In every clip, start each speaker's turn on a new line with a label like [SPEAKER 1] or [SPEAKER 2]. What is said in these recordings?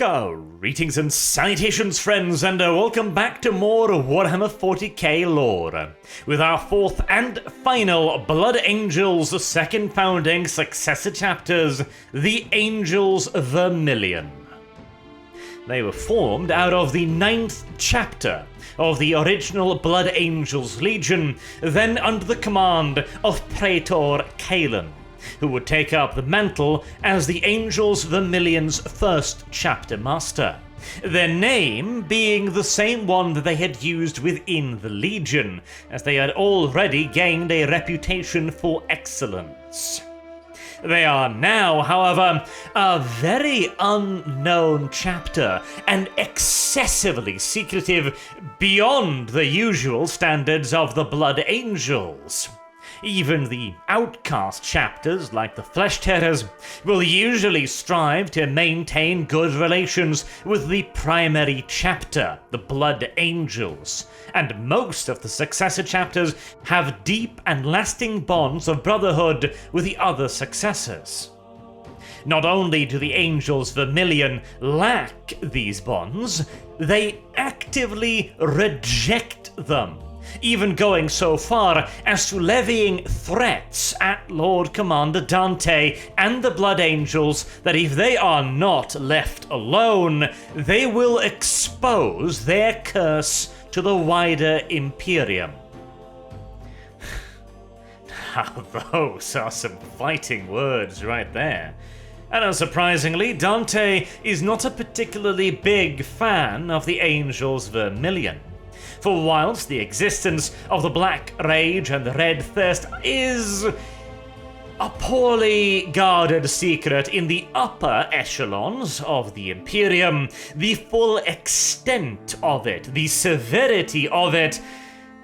[SPEAKER 1] Greetings and salutations, friends, and welcome back to more Warhammer 40k lore, with our fourth and final Blood Angels second founding successor chapters, the Angels Vermillion. They were formed out of the 9th chapter of the original Blood Angels Legion, then under the command of Praetor Kalen, who would take up the mantle as the Angels Vermillion's first chapter master, their name being the same one that they had used within the Legion, as they had already gained a reputation for excellence. They are now, however, a very unknown chapter and excessively secretive beyond the usual standards of the Blood Angels. Even the outcast chapters, like the Flesh Tearers, will usually strive to maintain good relations with the primary chapter, the Blood Angels, and most of the successor chapters have deep and lasting bonds of brotherhood with the other successors. Not only do the Angels Vermillion lack these bonds, they actively reject them, even going so far as to levying threats at Lord Commander Dante and the Blood Angels that if they are not left alone, they will expose their curse to the wider Imperium. Now those are some fighting words right there. And unsurprisingly, Dante is not a particularly big fan of the Angels Vermillion. For whilst the existence of the Black Rage and the Red Thirst is a poorly guarded secret in the upper echelons of the Imperium, the full extent of it, the severity of it,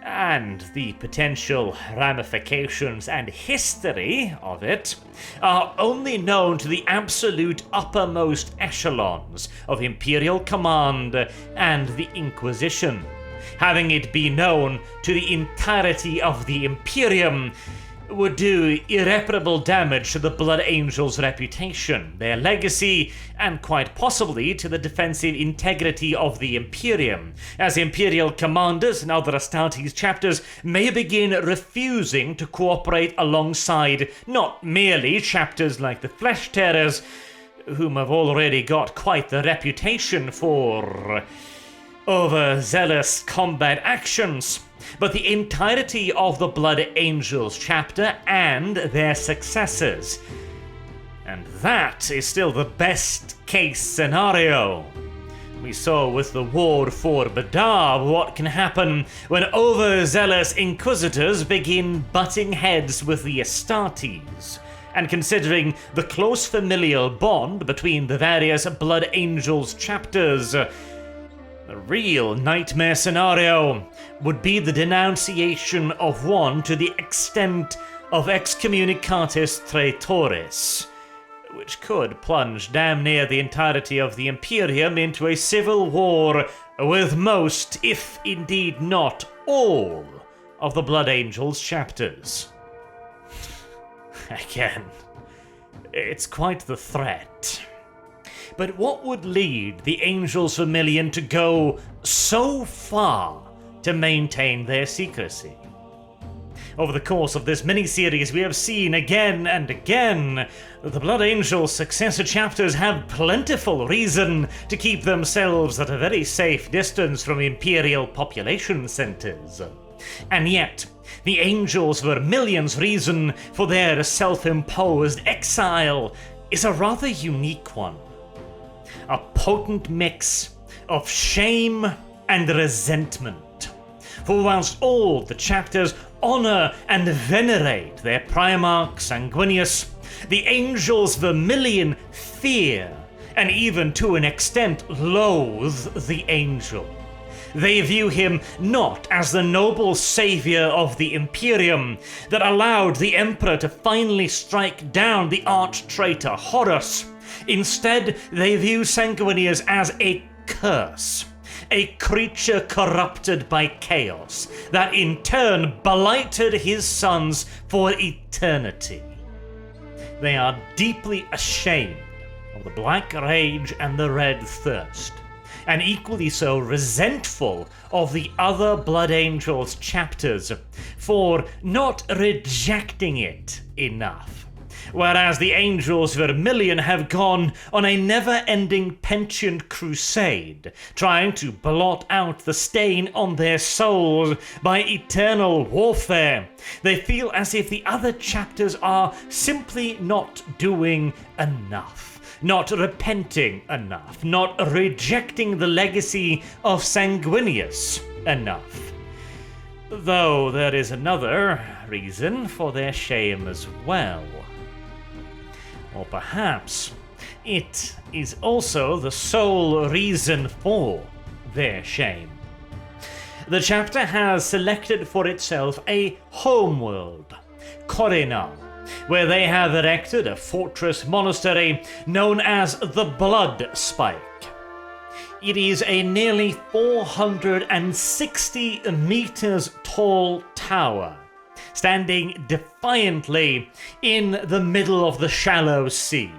[SPEAKER 1] and the potential ramifications and history of it are only known to the absolute uppermost echelons of Imperial Command and the Inquisition. Having it be known to the entirety of the Imperium would do irreparable damage to the Blood Angels' reputation, their legacy, and quite possibly to the defensive integrity of the Imperium, as Imperial commanders and other Astartes chapters may begin refusing to cooperate alongside not merely chapters like the Flesh Tearers, whom have already got quite the reputation for overzealous combat actions, but the entirety of the Blood Angels chapter and their successors. And that is still the best case scenario. We saw with the War for Badab what can happen when overzealous inquisitors begin butting heads with the Astartes. And considering the close familial bond between the various Blood Angels chapters, the real nightmare scenario would be the denunciation of one to the extent of excommunicatis traitoris, which could plunge damn near the entirety of the Imperium into a civil war with most, if indeed not all, of the Blood Angels chapters. Again, it's quite the threat. But what would lead the Angels Vermillion to go so far to maintain their secrecy? Over the course of this mini-series, we have seen again and again that the Blood Angels' successor chapters have plentiful reason to keep themselves at a very safe distance from Imperial population centers. And yet, the Angels Vermillion's reason for their self-imposed exile is a rather unique one. A potent mix of shame and resentment. For whilst all the chapters honor and venerate their Primarch Sanguinius, the Angels Vermillion fear, and even to an extent loathe, the Angel. They view him not as the noble savior of the Imperium that allowed the Emperor to finally strike down the arch-traitor Horus. Instead, they view Sanguinius as a curse, a creature corrupted by chaos that in turn blighted his sons for eternity. They are deeply ashamed of the black rage and the red thirst, and equally so resentful of the other Blood Angels chapters for not rejecting it enough. Whereas the Angels Vermillion have gone on a never-ending penchant crusade, trying to blot out the stain on their souls by eternal warfare, they feel as if the other chapters are simply not doing enough, not repenting enough, not rejecting the legacy of Sanguinius enough. Though there is another reason for their shame as well. Or perhaps it is also the sole reason for their shame. The chapter has selected for itself a homeworld, Corina, where they have erected a fortress monastery known as the Blood Spike. It is a nearly 460 meters tall tower, standing defiantly in the middle of the shallow sea,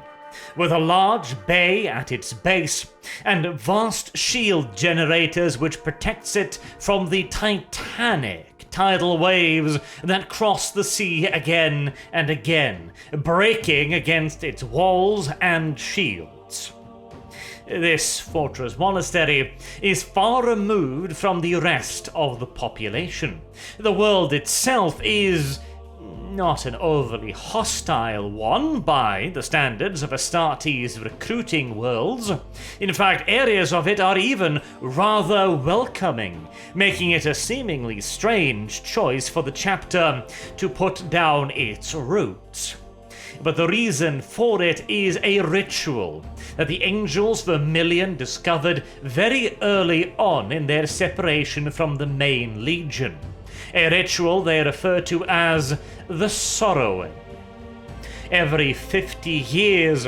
[SPEAKER 1] with a large bay at its base and vast shield generators which protects it from the titanic tidal waves that cross the sea again and again, breaking against its walls and shields. This fortress monastery is far removed from the rest of the population. The world itself is not an overly hostile one by the standards of Astartes' recruiting worlds. In fact, areas of it are even rather welcoming, making it a seemingly strange choice for the chapter to put down its roots. But the reason for it is a ritual that the Angels Vermillion discovered very early on in their separation from the main legion. A ritual they refer to as the Sorrowing. Every 50 years,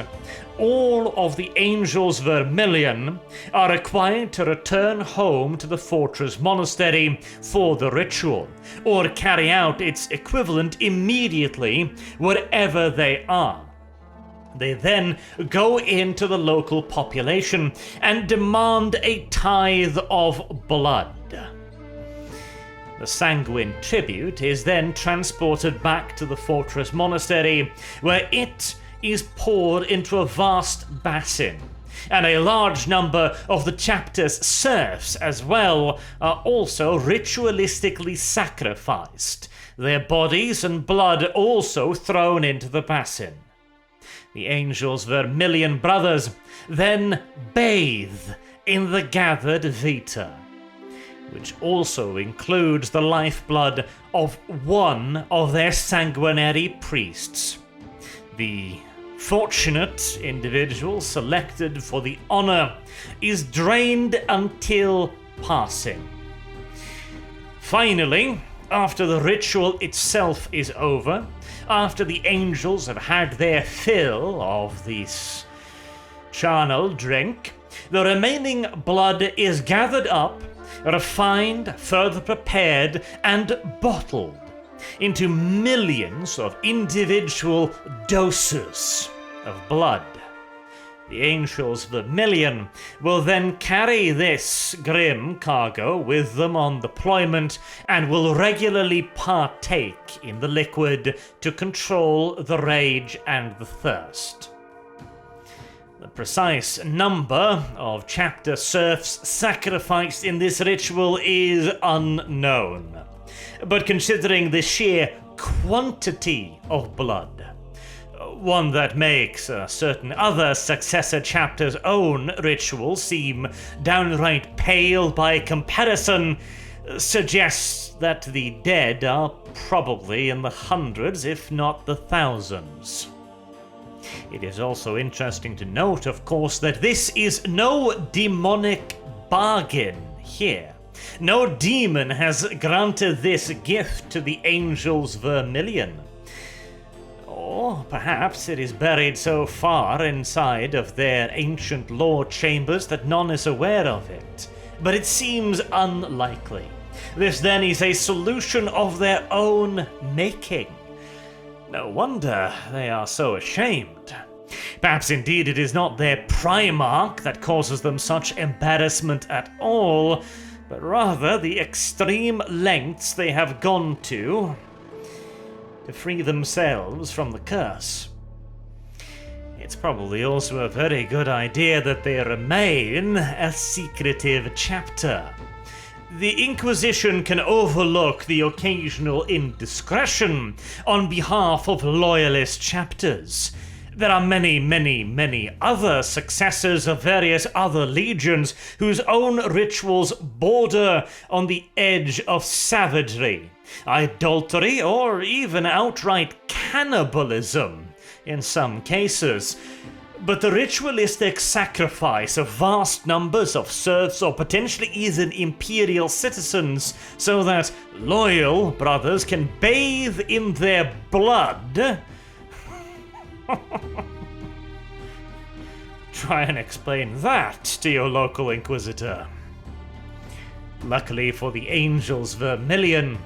[SPEAKER 1] all of the Angels Vermillion are required to return home to the fortress monastery for the ritual, or carry out its equivalent immediately wherever they are. They then go into the local population and demand a tithe of blood. The Sanguine tribute is then transported back to the fortress monastery, where it is poured into a vast basin, and a large number of the chapter's serfs as well are also ritualistically sacrificed, their bodies and blood also thrown into the basin. The Angels Vermillion brothers then bathe in the gathered vita, which also includes the lifeblood of one of their sanguinary priests. The fortunate individual selected for the honor is drained until passing. Finally, after the ritual itself is over, after the angels have had their fill of this charnel drink, the remaining blood is gathered up, refined, further prepared, and bottled into millions of individual doses of blood. The Angels Vermillion will then carry this grim cargo with them on deployment and will regularly partake in the liquid to control the rage and the thirst. The precise number of chapter serfs sacrificed in this ritual is unknown, but considering the sheer quantity of blood, one that makes a certain other successor chapter's own ritual seem downright pale by comparison, suggests that the dead are probably in the hundreds, if not the thousands. It is also interesting to note, of course, that this is no demonic bargain here. No demon has granted this gift to the Angels Vermillion. Or perhaps it is buried so far inside of their ancient lore chambers that none is aware of it. But it seems unlikely. This then is a solution of their own making. No wonder they are so ashamed. Perhaps indeed it is not their Primarch that causes them such embarrassment at all, but rather the extreme lengths they have gone to free themselves from the curse. It's probably also a very good idea that they remain a secretive chapter. The Inquisition can overlook the occasional indiscretion on behalf of loyalist chapters. There are many other successors of various other legions whose own rituals border on the edge of savagery, idolatry, or even outright cannibalism in some cases. But the ritualistic sacrifice of vast numbers of serfs or potentially even imperial citizens so that loyal brothers can bathe in their blood. Try and explain that to your local Inquisitor. Luckily for the Angels Vermillion,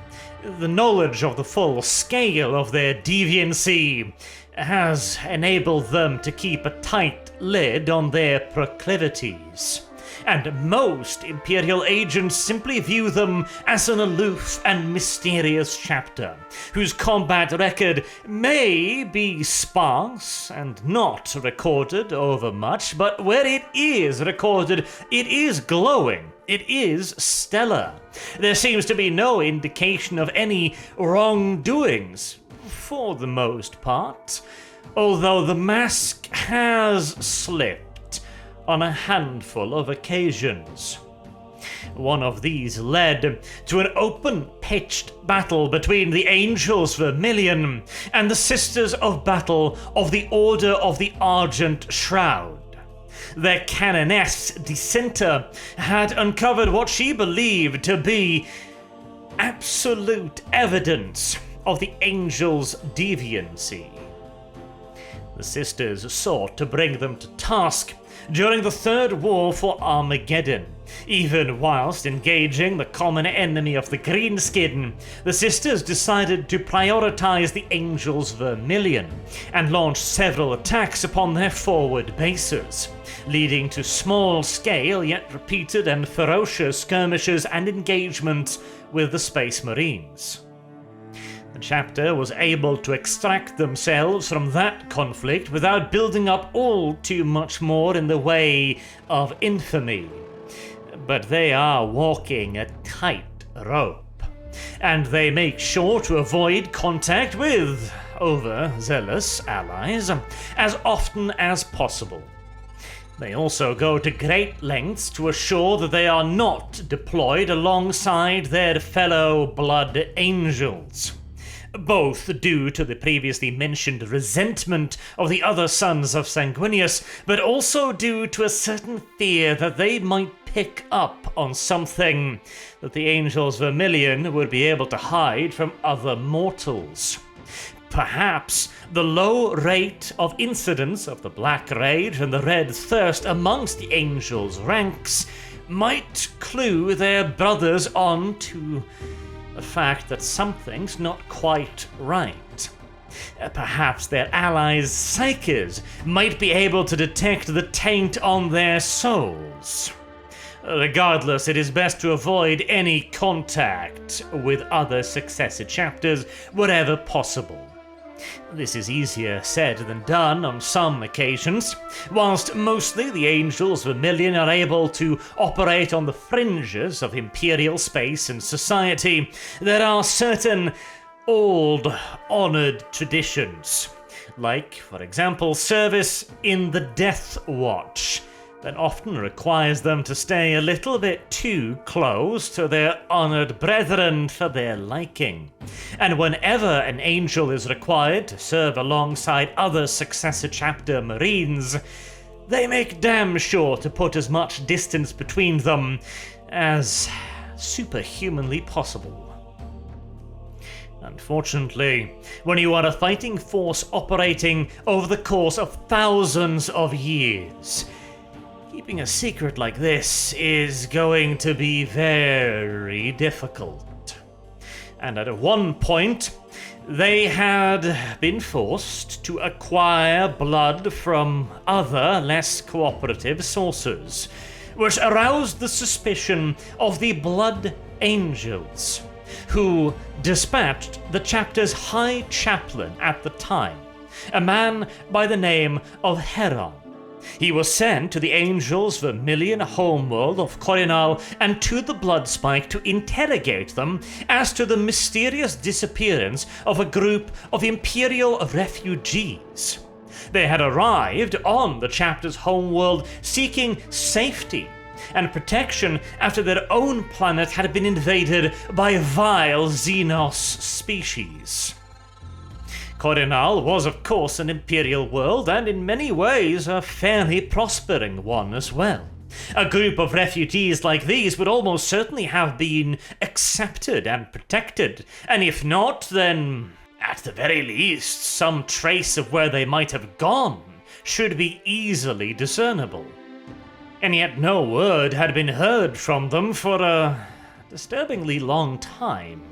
[SPEAKER 1] the knowledge of the full scale of their deviancy has enabled them to keep a tight lid on their proclivities. And most Imperial agents simply view them as an aloof and mysterious chapter, whose combat record may be sparse and not recorded overmuch, but where it is recorded, it is glowing. It is stellar. There seems to be no indication of any wrongdoings, for the most part, although the mask has slipped on a handful of occasions. One of these led to an open-pitched battle between the Angels Vermillion and the Sisters of Battle of the Order of the Argent Shroud. Their canoness, Dissenter, had uncovered what she believed to be absolute evidence of the Angels' deviancy. The sisters sought to bring them to task during the Third War for Armageddon. Even whilst engaging the common enemy of the Greenskin, the sisters decided to prioritize the Angels Vermillion and launch several attacks upon their forward bases, leading to small-scale yet repeated and ferocious skirmishes and engagements with the Space Marines. The chapter was able to extract themselves from that conflict without building up all too much more in the way of infamy. But they are walking a tight rope, and they make sure to avoid contact with overzealous allies as often as possible. They also go to great lengths to assure that they are not deployed alongside their fellow blood angels, both due to the previously mentioned resentment of the other sons of Sanguinius, but also due to a certain fear that they might pick up on something that the Angels Vermillion would be able to hide from other mortals. Perhaps the low rate of incidence of the Black Rage and the Red Thirst amongst the Angels' ranks might clue their brothers on to the fact that something's not quite right. Perhaps their allies' psyches might be able to detect the taint on their souls. Regardless, it is best to avoid any contact with other successor chapters wherever possible. This is easier said than done on some occasions. Whilst mostly the Angels Vermillion are able to operate on the fringes of Imperial space and society, there are certain old, honored traditions, like, for example, service in the Death Watch, that often requires them to stay a little bit too close to their honored brethren for their liking. And whenever an angel is required to serve alongside other successor chapter Marines, they make damn sure to put as much distance between them as superhumanly possible. Unfortunately, when you are a fighting force operating over the course of thousands of years, keeping a secret like this is going to be very difficult. And at one point, They had been forced to acquire blood from other, less cooperative sources, which aroused the suspicion of the Blood Angels, who dispatched the chapter's High Chaplain at the time, a man by the name of Heron. He was sent to the Angels Vermillion homeworld of Corinal and to the Bloodspike to interrogate them as to the mysterious disappearance of a group of imperial refugees. They had arrived on the chapter's homeworld seeking safety and protection after their own planet had been invaded by vile Xenos species. Corinal was, of course, an imperial world, and in many ways a fairly prospering one as well. A group of refugees like these would almost certainly have been accepted and protected, and if not, then, at the very least, some trace of where they might have gone should be easily discernible. And yet no word had been heard from them for a disturbingly long time.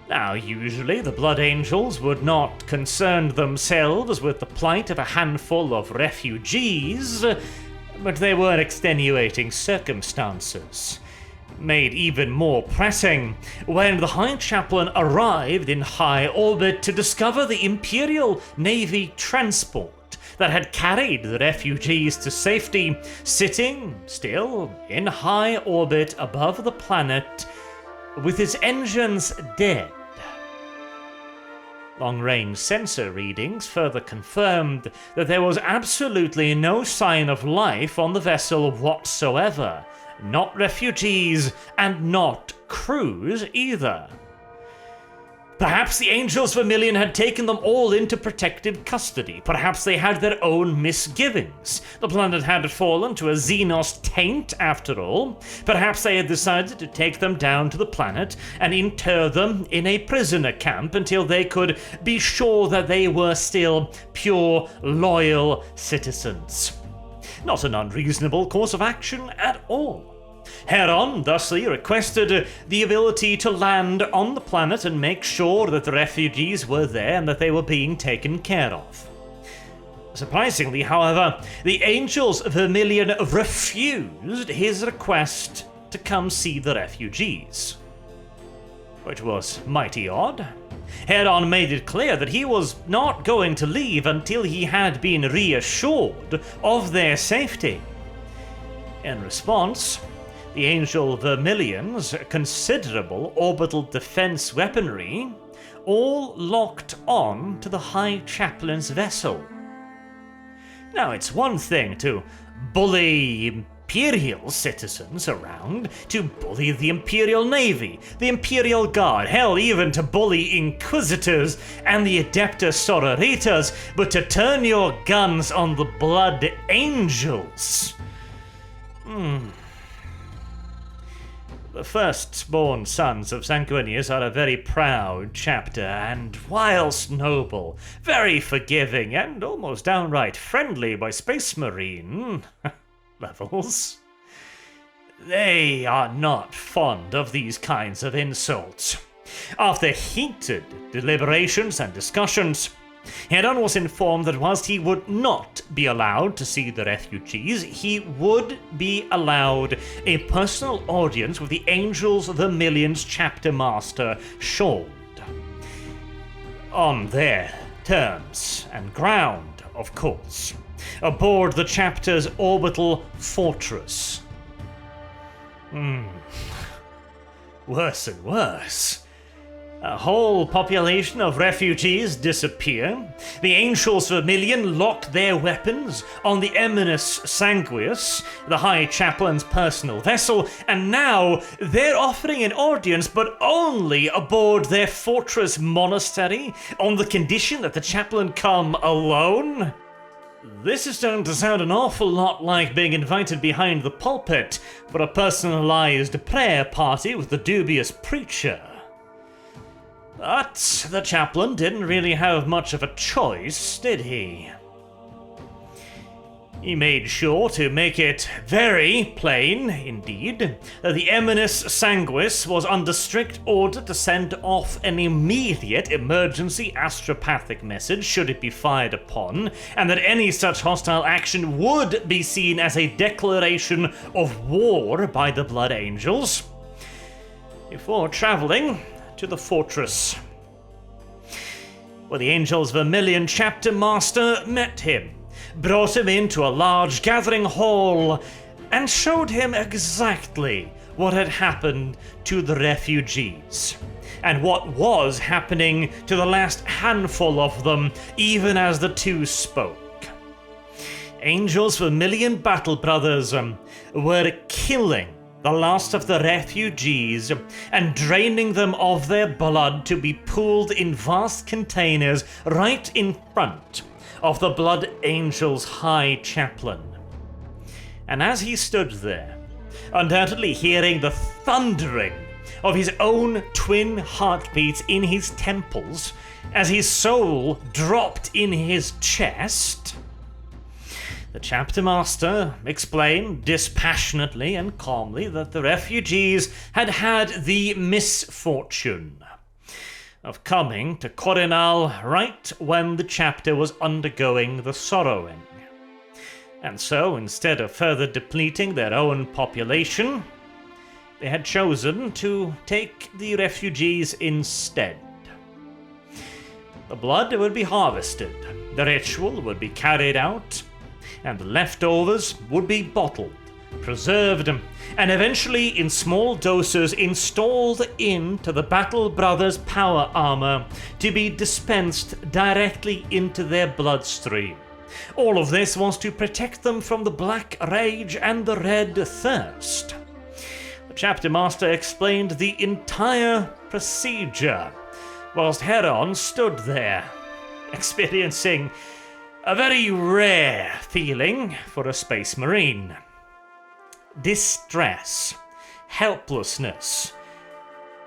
[SPEAKER 1] Now, usually the Blood Angels would not concern themselves with the plight of a handful of refugees, but there were extenuating circumstances, made even more pressing when the High Chaplain arrived in high orbit to discover the Imperial Navy transport that had carried the refugees to safety, sitting still in high orbit above the planet with its engines dead. Long-range sensor readings further confirmed that there was absolutely no sign of life on the vessel whatsoever, not refugees and not crews either. Perhaps the Angels Vermillion had taken them all into protective custody. Perhaps they had their own misgivings. The planet had fallen to a Xenos taint after all. Perhaps they had decided to take them down to the planet and inter them in a prisoner camp until they could be sure that they were still pure, loyal citizens. Not an unreasonable course of action at all. Heron thusly requested the ability to land on the planet and make sure that the refugees were there and that they were being taken care of. Surprisingly, however, the Angels Vermillion refused his request to come see the refugees, which was mighty odd. Heron made it clear that he was not going to leave until he had been reassured of their safety. In response, the Angel Vermillion's considerable orbital defense weaponry all locked on to the High Chaplain's vessel. Now, it's one thing to bully imperial citizens around, to bully the Imperial Navy, the Imperial Guard, hell, even to bully Inquisitors and the Adeptus Sororitas, but to turn your guns on the Blood Angels. The firstborn sons of Sanguinius are a very proud chapter, and whilst noble, very forgiving, and almost downright friendly by Space Marine levels, they are not fond of these kinds of insults. After heated deliberations and discussions, Heron was informed that whilst he would not be allowed to see the refugees, he would be allowed a personal audience with the Angels Vermillion's chapter master, Shord. On their terms and ground, of course, aboard the chapter's orbital fortress. Worse and worse. A whole population of refugees disappear. The Angels Vermillion locked their weapons on the Eminus Sanguius, the High Chaplain's personal vessel, and now they're offering an audience, but only aboard their fortress monastery, on the condition that the chaplain come alone. This is starting to sound an awful lot like being invited behind the pulpit for a personalized prayer party with the dubious preacher. But the chaplain didn't really have much of a choice, did he? He made sure to make it very plain, indeed, that the Eminus Sanguis was under strict order to send off an immediate emergency astropathic message should it be fired upon, and that any such hostile action would be seen as a declaration of war by the Blood Angels, before traveling to the fortress, where the Angels Vermillion chapter master met him, brought him into a large gathering hall, and showed him exactly what had happened to the refugees, and what was happening to the last handful of them, even as the two spoke. Angels Vermillion battle brothers were killing the last of the refugees and draining them of their blood to be pooled in vast containers right in front of the Blood Angel's High Chaplain. And as he stood there, undoubtedly hearing the thundering of his own twin heartbeats in his temples as his soul dropped in his chest, the chapter master explained dispassionately and calmly that the refugees had had the misfortune of coming to Coronal right when the chapter was undergoing the sorrowing. And so, instead of further depleting their own population, they had chosen to take the refugees instead. The blood would be harvested, the ritual would be carried out, and the leftovers would be bottled, preserved, and eventually in small doses installed into the Battle Brothers' power armor to be dispensed directly into their bloodstream. All of this was to protect them from the Black Rage and the Red Thirst. The chapter master explained the entire procedure, whilst Heron stood there, experiencing a very rare feeling for a space marine. Distress, helplessness,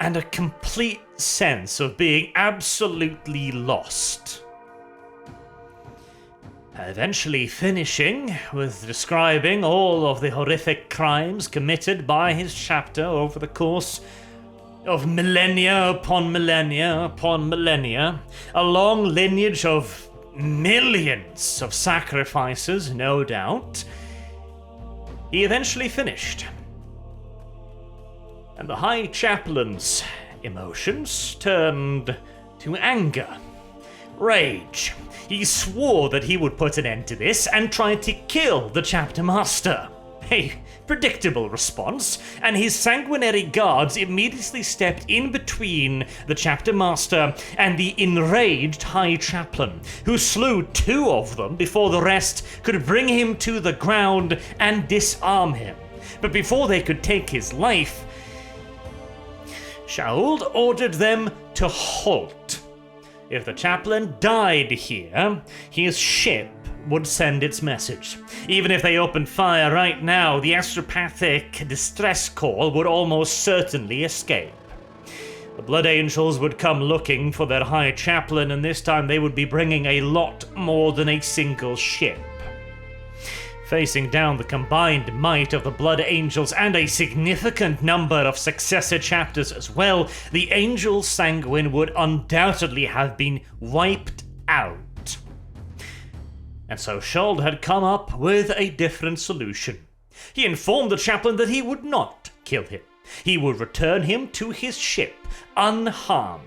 [SPEAKER 1] and a complete sense of being absolutely lost. Eventually finishing with describing all of the horrific crimes committed by his chapter over the course of millennia upon millennia upon millennia, a long lineage of millions of sacrifices, no doubt, he eventually finished. And the High Chaplain's emotions turned to anger, rage. He swore that he would put an end to this and tried to kill the chapter master. A predictable response, and his sanguinary guards immediately stepped in between the chapter master and the enraged High Chaplain, who slew two of them before the rest could bring him to the ground and disarm him. But before they could take his life, Shauld ordered them to halt. If the chaplain died here, his ship would send its message. Even if they opened fire right now, the astropathic distress call would almost certainly escape. The Blood Angels would come looking for their High Chaplain, and this time they would be bringing a lot more than a single ship. Facing down the combined might of the Blood Angels and a significant number of successor chapters as well, the Angels Sanguine would undoubtedly have been wiped out. And so Shauld had come up with a different solution. He informed the chaplain that he would not kill him. He would return him to his ship, unharmed.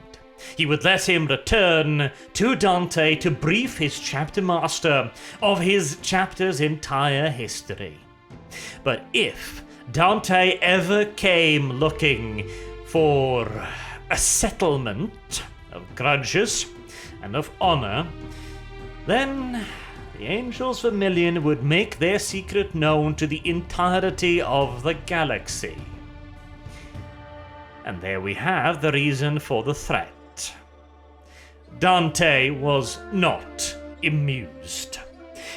[SPEAKER 1] He would let him return to Dante to brief his chapter master of his chapter's entire history. But if Dante ever came looking for a settlement of grudges and of honor, then the Angels Vermillion would make their secret known to the entirety of the galaxy. And there we have the reason for the threat. Dante was not amused,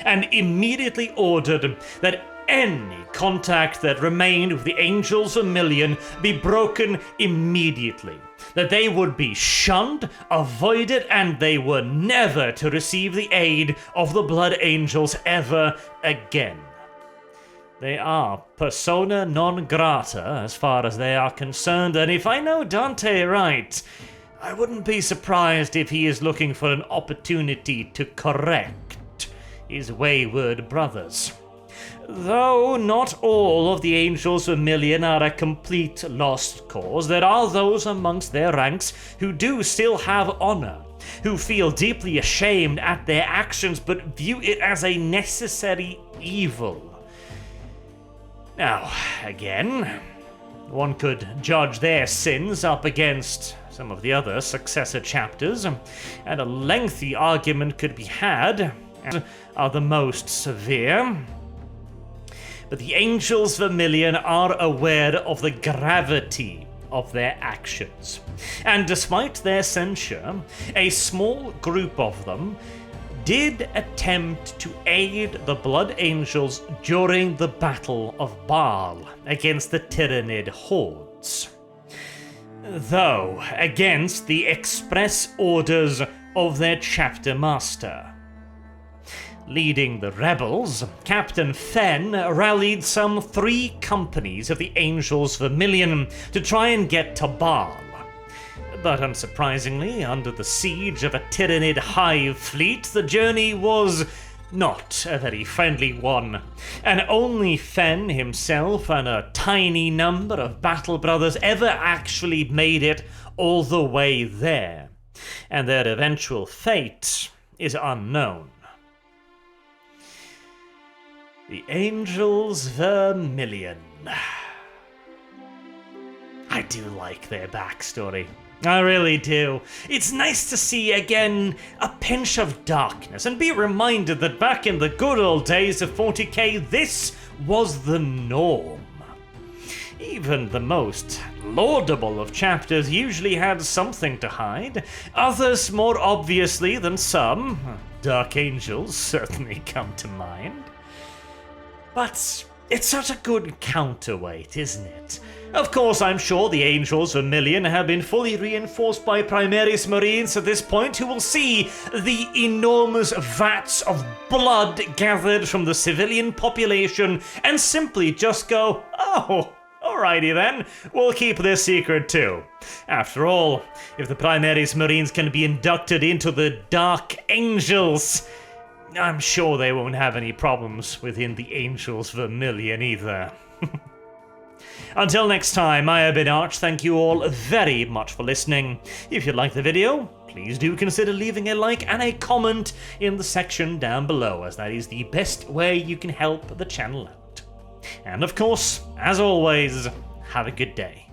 [SPEAKER 1] and immediately ordered that any contact that remained with the Angels Vermillion be broken immediately, that they would be shunned, avoided, and they were never to receive the aid of the Blood Angels ever again. They are persona non grata as far as they are concerned, and if I know Dante right, I wouldn't be surprised if he is looking for an opportunity to correct his wayward brothers. Though not all of the Angels Vermillion are a complete lost cause, there are those amongst their ranks who do still have honor, who feel deeply ashamed at their actions but view it as a necessary evil. Now, again, one could judge their sins up against some of the other successor chapters, and a lengthy argument could be had as are the most severe. But the Angels Vermillion are aware of the gravity of their actions, and despite their censure, a small group of them did attempt to aid the Blood Angels during the Battle of Baal against the Tyrannid hordes, though against the express orders of their chapter master. Leading the rebels, Captain Fenn rallied some 3 companies of the Angels Vermillion to try and get to Baal. But unsurprisingly, under the siege of a Tyrannid hive fleet, the journey was not a very friendly one, and only Fenn himself and a tiny number of battle brothers ever actually made it all the way there, and their eventual fate is unknown. The Angels Vermillion. I do like their backstory. I really do. It's nice to see, again, a pinch of darkness and be reminded that back in the good old days of 40k, this was the norm. Even the most laudable of chapters usually had something to hide, others more obviously than some. Dark Angels certainly come to mind. But it's such a good counterweight, isn't it? Of course, I'm sure the Angels Vermillion have been fully reinforced by Primaris Marines at this point, who will see the enormous vats of blood gathered from the civilian population and simply just go, oh, alrighty then, we'll keep this secret too. After all, if the Primaris Marines can be inducted into the Dark Angels, I'm sure they won't have any problems within the Angels Vermillion either. Until next time, I have been Arch. Thank you all very much for listening. If you liked the video, please do consider leaving a like and a comment in the section down below, as that is the best way you can help the channel out. And of course, as always, have a good day.